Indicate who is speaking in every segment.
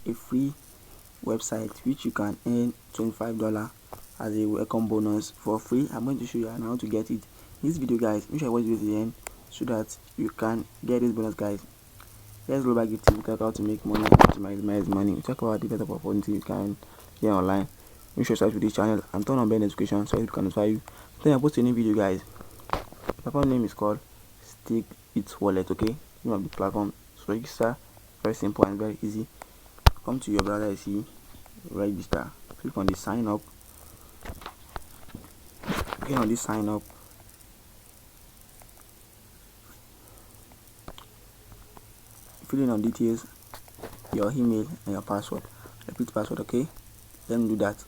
Speaker 1: a free website which you can earn $25 as a welcome bonus for free. I'm going to show you how to get it in this video, guys. Make sure you watch this to the end so that you can get this bonus, guys. Let's go back to TV. Talk how to make money and to maximize money. We talk about different opportunities you can get online. Make sure you subscribe to this channel and turn on bell notification so it can notify you. Then I post a new video, guys. The platform name is called Stake It Wallet. Okay, name of the platform. So register, very simple and very easy. Come to your browser, you see register. Click on the sign up. Click on this sign up. Fill in on details, your email and your password. Repeat password, okay? Then do that.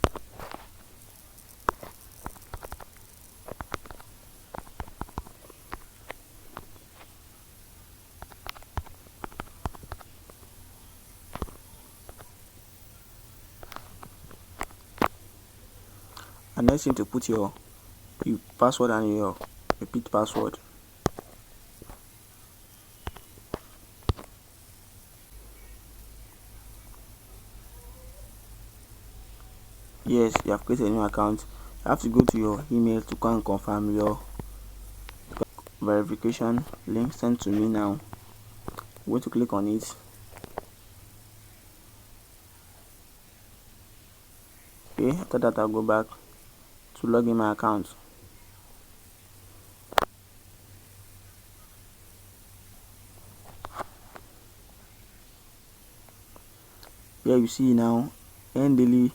Speaker 1: And next you need to put your password and your repeat password. Yes, you have created a new account. You have to go to your email to go and confirm your verification link sent to me now. I'm going to click on it. Okay, after that I'll go back to log in my account. Here you see now, earn daily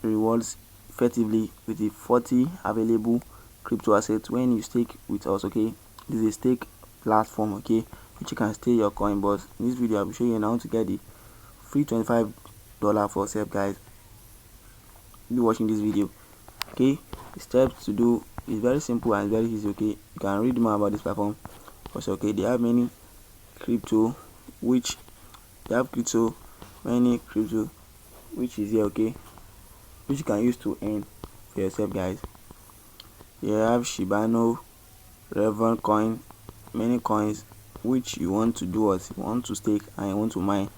Speaker 1: rewards effectively with the 40 available crypto assets when you stake with us. Okay, this is a stake platform, okay, which you can stake your coin. But in this video I'll be showing you how to get the free $25 for yourself, guys. Be watching this video. Okay, the steps to do is very simple and very easy. Okay, you can read more about this platform also. Okay, they have many crypto which which is here, okay, which you can use to earn for yourself, guys. You have Shibano, Revon coin, many coins which you want to do what you want to stake and you want to mine.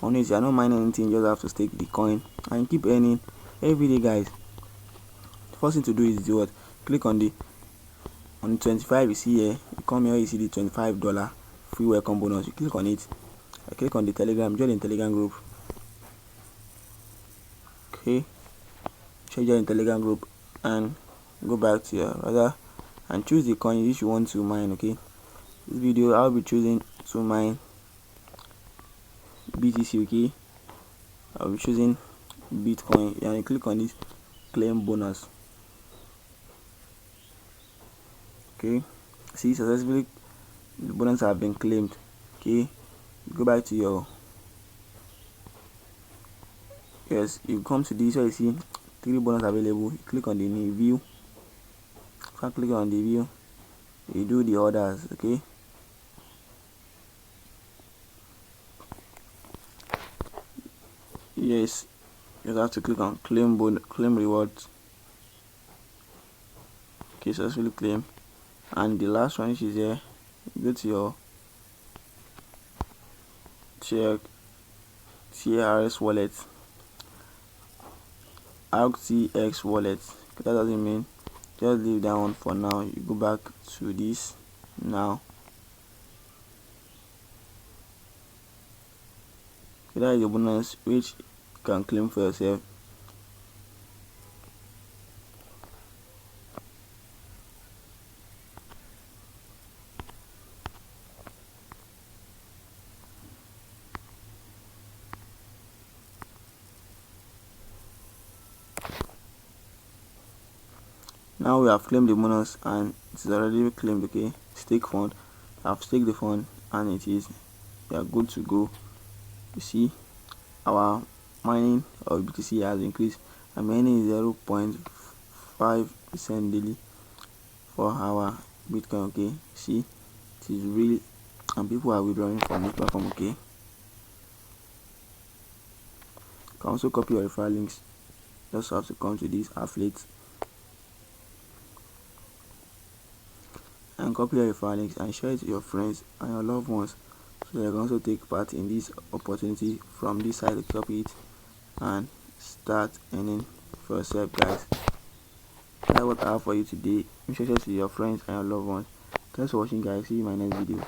Speaker 1: Only if you are not mining anything, you just have to stake the coin and keep earning every day, guys. The first thing to do is what? Click on the 25 you see here. You come here, you see the $25 free welcome bonus. You click on it. I click on the Telegram, join the Telegram group. Okay, join the Telegram group and go back to your browser and choose the coin which you want to mine. Okay, this video I'll be choosing to mine BTC. Okay, I'll be choosing Bitcoin and you click on this claim bonus. Okay, see, successfully the bonus have been claimed. Okay, go back to your you come to this where you see 3 bonus available. You click on the new view. After clicking on the view, you do the orders. Okay, yes, you have to click on claim rewards. Okay, successfully claim. And the last one which is here, you go to your TRS wallet, RTX wallet. That doesn't mean, just leave that one for now. You go back to this now. That is the bonus which you can claim for yourself. Now we have claimed the bonus and it is already claimed. Okay, stake fund. I've staked the fund and it is, we are good to go. You see our mining of BTC has increased. I'm mining 0.5% daily for our Bitcoin. Okay, see, it is really, and people are withdrawing from this platform. Okay, you can also copy your referral links. Just have to come to this affiliate and copy your referral links and share it to your friends and your loved ones so you can also take part in this opportunity from this side to copy it and start earning for yourself, guys. That's what I have for you today. Make sure to share to your friends and your loved ones. Thanks for watching, guys. See you in my next video.